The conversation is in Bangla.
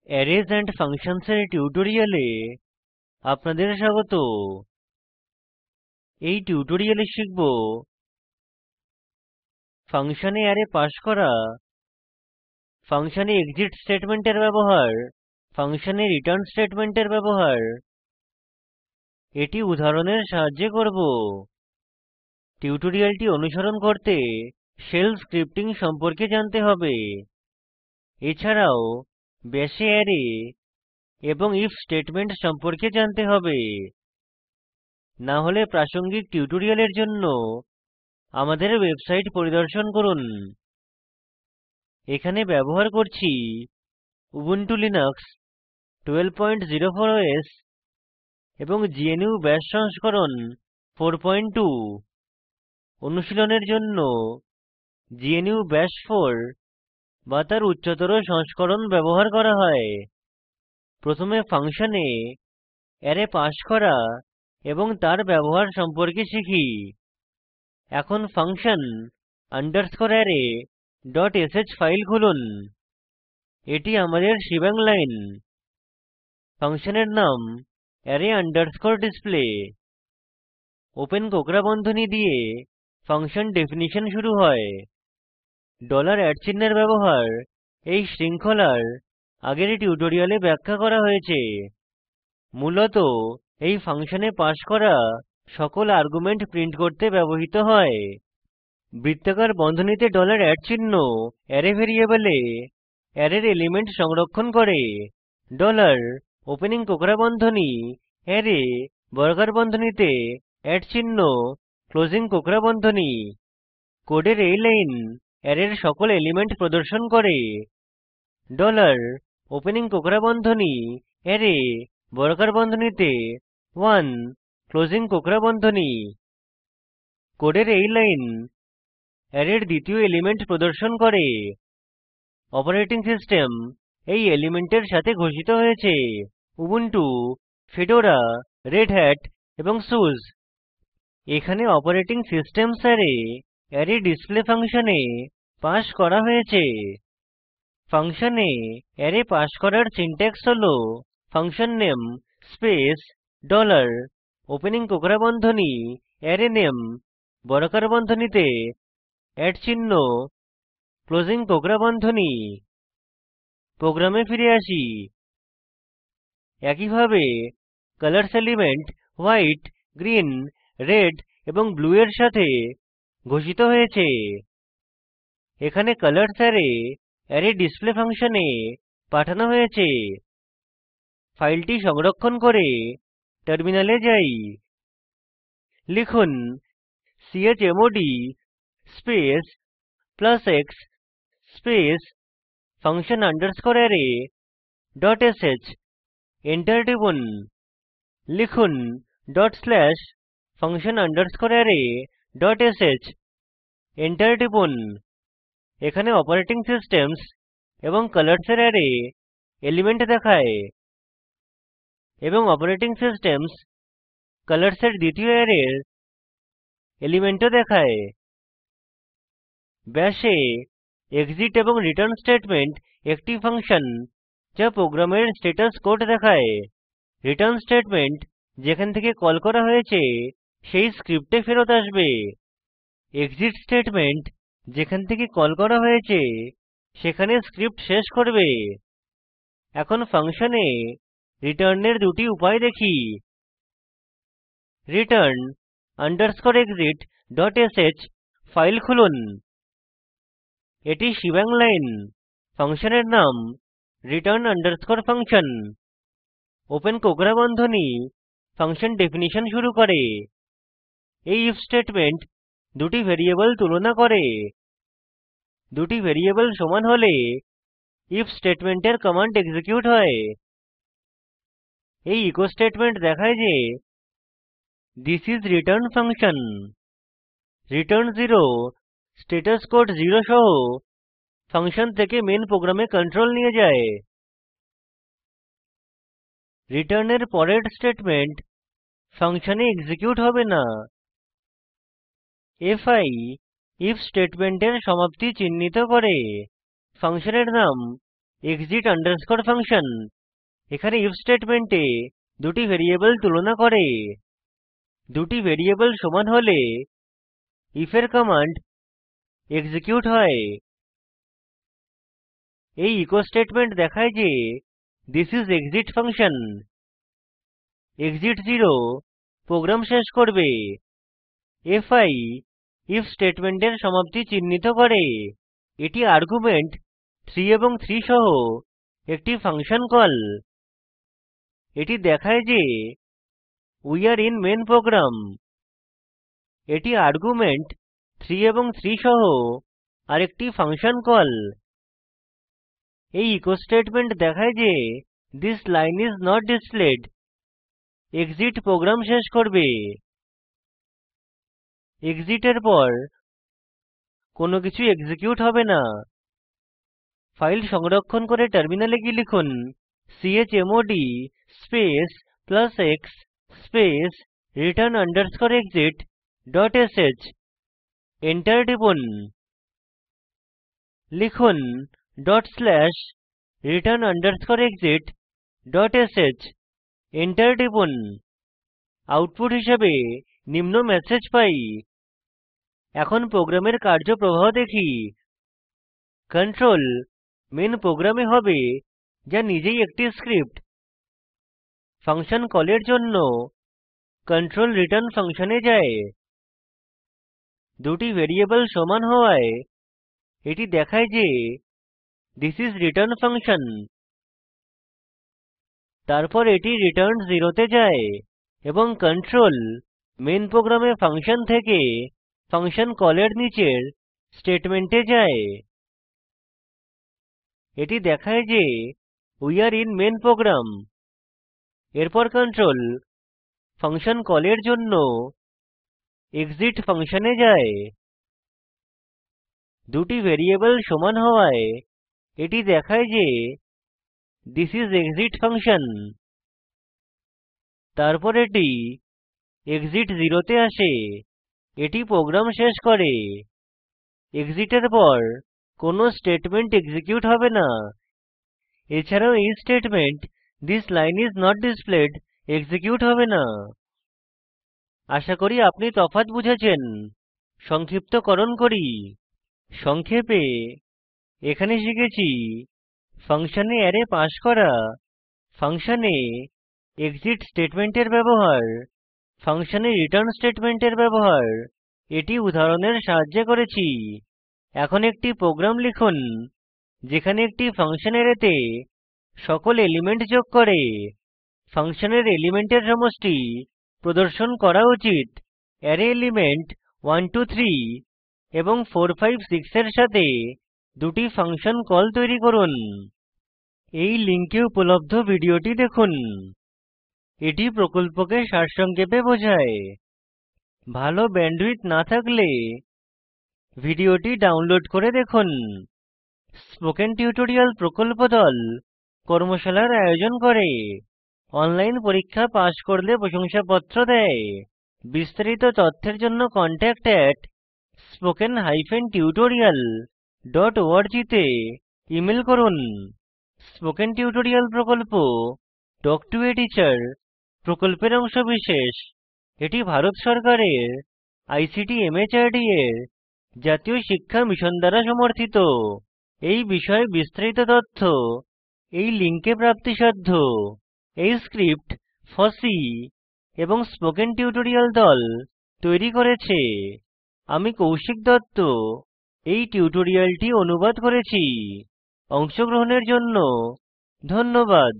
অ্যারেজ এন্ড ফাংশনস এর টিউটোরিয়ালে আপনাদের স্বাগত। এই টিউটোরিয়ালে শিখব ফাংশনে অ্যারে পাস করা, ফাংশনে এক্সিট স্টেটমেন্টের ব্যবহার, ফাংশনে রিটার্ন স্টেটমেন্টের ব্যবহার। এটি উদাহরণের সাহায্যে করব। টিউটোরিয়ালটি অনুসরণ করতে শেল স্ক্রিপ্টিং সম্পর্কে জানতে হবে। এছাড়াও ব্যাশে অ্যারে এবং ইফ স্টেটমেন্ট সম্পর্কে জানতে হবে। না হলে প্রাসঙ্গিক টিউটোরিয়ালের জন্য আমাদের ওয়েবসাইট পরিদর্শন করুন। এখানে ব্যবহার করছি উবুন্টু লিনাক্স 1204 ওএস এবং গনুহ বাশ সংস্করণ 42। অনুশীলনের জন্য গনুহ বাশ 4 বা তার উচ্চতর সংস্করণ ব্যবহার করা হয়। প্রথমে ফাংশনে অ্যারে পাস করা এবং তার ব্যবহার সম্পর্কে শিখি। এখন function underscore array dot sh file খুলুন। এটি আমাদের shebang লাইন। ফাংশনের নাম অ্যারে আন্ডারস্কোর ডিসপ্লে। ওপেন কোঁকড়া বন্ধনী দিয়ে ফাংশন ডেফিনিশন শুরু হয়। $চিহ্নের ব্যবহার এই শৃঙ্খলার আগের টিউটোরিয়ালে ব্যাখ্যা করা হয়েছে। মূলত এই ফাংশনে পাস করা সকল আর্গুমেন্ট প্রিন্ট করতে ব্যবহৃত হয়। বৃত্তাকার বন্ধনীতে $চিহ্ন অ্যারে ভ্যারিয়েবলে অ্যারের এলিমেন্ট সংরক্ষণ করে। ওপেনিং কোঁকড়া বন্ধনী অ্যারে বর্গাকার বন্ধনীতে চিহ্ন ক্লোজিং কোঁকড়া বন্ধনী। কোডের এই লাইন অ্যারের সকল এলিমেন্ট প্রদর্শন করে। ওপেনিং কোঁকড়া বন্ধনী অ্যারে বর্গাকার বন্ধনীতে 1 ক্লোজিং কোঁকড়া বন্ধনী। কোডের এই লাইন অ্যারের দ্বিতীয় এলিমেন্ট প্রদর্শন করে। অপারেটিং সিস্টেম এই এলিমেন্টের সাথে ঘোষিত হয়েছে: উবুন্টু, ফেডোরা, রেঢত এবং সুসে। এখানে অপারেটিং সিস্টেমস অ্যারে ডিসপ্লে ফাংশনে পাস করা হয়েছে। ফাংশনে অ্যারে পাস করার সিনট্যাক্স হল function name space dollar opening কোঁকড়া বন্ধনী অ্যারে নেম বর্গাকার বন্ধনীতে চিহ্ন ক্লোজিং কোঁকড়া বন্ধনী। প্রোগ্রামে ফিরে আসি। একইভাবে কলরস এলিমেন্ট হোয়াইট, গ্রীন, রেড এবং ব্লু এর সাথে ঘোষিত হয়েছে। এখানে কলরস অ্যারে ডিসপ্লে ফাংশনে পাঠানো হয়েছে। ফাইলটি সংরক্ষণ করে টার্মিনালে যাই। লিখুন chmod space +x space function underscore array dot sh। Enter টিপুন। লিখুন function underscore array dot sh। Enter টিপুন। এখানে অপারেটিং সিস্টেমস এবং কলরস অ্যারে এলিমেন্ট দেখায় এবং অপারেটিং সিস্টেমস কলরস দ্বিতীয় অ্যারের এলিমেন্টও দেখায়। ব্যাশে এক্সিট এবং রিটার্ন স্টেটমেন্ট একটি ফাংশন যা প্রোগ্রামের স্ট্যাটাস কোড দেখায়। রিটার্ন স্টেটমেন্ট যেখান থেকে কল করা হয়েছে সেই স্ক্রিপ্টে ফেরত আসবে। এক্সিট স্টেটমেন্ট যেখান থেকে কল করা হয়েছে সেখানে স্ক্রিপ্ট শেষ করবে। এখন ফাংশনে রিটার্নের দুটি উপায় দেখি। return underscore exit dot sh file খুলুন। এটি shebang লাইন। ফাংশনের নাম return underscore function। ওপেন কোঁকড়া বন্ধনী ফাংশন ডেফিনিশন শুরু করে। এই ইফ স্টেটমেন্ট দুটি ভ্যারিয়েবল তুলনা করে। দুটি ভ্যারিয়েবল সমান হলে ইফ স্টেটমেন্টের কমান্ড এক্সিকিউট হয়। এই ইকো স্টেটমেন্ট দেখায় যে this is return function। Return 0 status code 0 সহ ফাংশন থেকে মেন প্রোগ্রামে কন্ট্রোল নিয়ে যায়। রিটার্নের পরের স্টেটমেন্ট ফাংশনে এক্সিকিউট হবে না। fi ইফ স্টেটমেন্টের সমাপ্তি চিহ্নিত করে। ফাংশনের নাম exit আন্ডারস্কোর ফাংশন এখানে if স্টেটমেন্টে দুটি ভ্যারিয়েবল তুলনা করে। দুটি ভ্যারিয়েবল সমান হলে if এর কমান্ড এক্সিকিউট হয়। এই ইকো স্টেটমেন্ট দেখায় যে this is exit function. exit 0 program শেষ করবে। fi if স্টেটমেন্টের সমাপ্তি চিহ্নিত করে। এটি আর্গুমেন্ট 3 এবং 3 সহ একটি ফাংশন কল। এটি দেখায় যে we are in main program। এটি আর্গুমেন্ট 3 এবং 3 সহ আরেকটি ফাংশন কল। এই ইকো স্টেটমেন্ট দেখায় যে this line is not displayed। exit program শেষ করবে। exit এর পর কোনো কিছু এক্সিকিউট হবে না। ফাইল সংরক্ষণ করে টার্মিনালে গিয়ে লিখুন chmod space +x space return underscore exit dot sh। Enter টিপুন। লিখুন return underscore exit dot sh। Enter টিপুন। আউটপুট হিসাবে নিম্ন ম্যাসেজ পাই। এখন প্রোগ্রামের কার্যপ্রবাহ দেখি। কন্ট্রোল মেন প্রোগ্রামে হবে যা নিজেই একটি স্ক্রিপ্ট। ফাংশন কলের জন্য কন্ট্রোল রিটার্ন ফাংশনে যায়। দুটি ভ্যারিয়েবল সমান হওয়ায় এটি দেখায় যে this is return function। তারপর এটি রিটার্ন 0 তে যায় এবং কন্ট্রোল মেন প্রোগ্রামে ফাংশন থেকে ফাংশন কলের নিচের স্টেটমেন্টে যায়। এটি দেখায় যে we are in main program। এরপর কন্ট্রোল ফাংশন কলের জন্য exit ফাংশনে যায়। দুটি ভ্যারিয়েবল সমান হওয়ায় এটি দেখায় যে this is exit function। তারপর এটি exit 0 তে আসে। এটি প্রোগ্রাম শেষ করে। exit এর পর কোনো স্টেটমেন্ট এক্সিকিউট হবে না। এছাড়াও এই statement this line is not displayed execute হবে না। আশা করি আপনি তফাৎ বুঝেছেন। সংক্ষিপ্তকরণ করি। সংক্ষেপে এখানে শিখেছি ফাংশনে অ্যারে পাস করা, ফাংশনে এক্সিট স্টেটমেন্টের ব্যবহার, ফাংশনে রিটার্ন স্টেটমেন্টের ব্যবহার। এটি উদাহরণের সাহায্যে করেছি। এখন একটি প্রোগ্রাম লিখুন যেখানে একটি ফাংশন অ্যারেতে সকল এলিমেন্ট যোগ করে। ফাংশনের এলিমেন্টের সমষ্টি প্রদর্শন করা উচিত। অ্যারে এলিমেন্ট 1 2 3 এবং 4 5 6 এর সাথে দুটি ফাংশন কল তৈরি করুন। এই লিঙ্কে উপলব্ধ ভিডিওটি দেখুন। এটি প্রকল্পকে সারসংক্ষেপে বোঝায়। ভালো ব্যান্ডউইডথ না থাকলে ভিডিওটি ডাউনলোড করে দেখুন। স্পোকেন টিউটোরিয়াল প্রকল্প দল কর্মশালার আয়োজন করে। অনলাইন পরীক্ষা পাস করলে প্রশংসাপত্র দেয়। বিস্তারিত তথ্যের জন্য contact@spoken-tutorial.org তে ইমেল করুন। স্পোকেন টিউটোরিয়াল প্রকল্প টক টু এ টিচার প্রকল্পের অংশবিশেষ। এটি ভারত সরকারের আইসিটি মাহর্দ এর জাতীয় শিক্ষা মিশন দ্বারা সমর্থিত। এই বিষয়ে বিস্তারিত তথ্য এই লিঙ্কে প্রাপ্তিসাধ্য। এই স্ক্রিপ্ট ফসি এবং স্পোকেন টিউটোরিয়াল দল তৈরি করেছে। আমি কৌশিক দত্ত এই টিউটোরিয়ালটি অনুবাদ করেছি। অংশগ্রহণের জন্য ধন্যবাদ।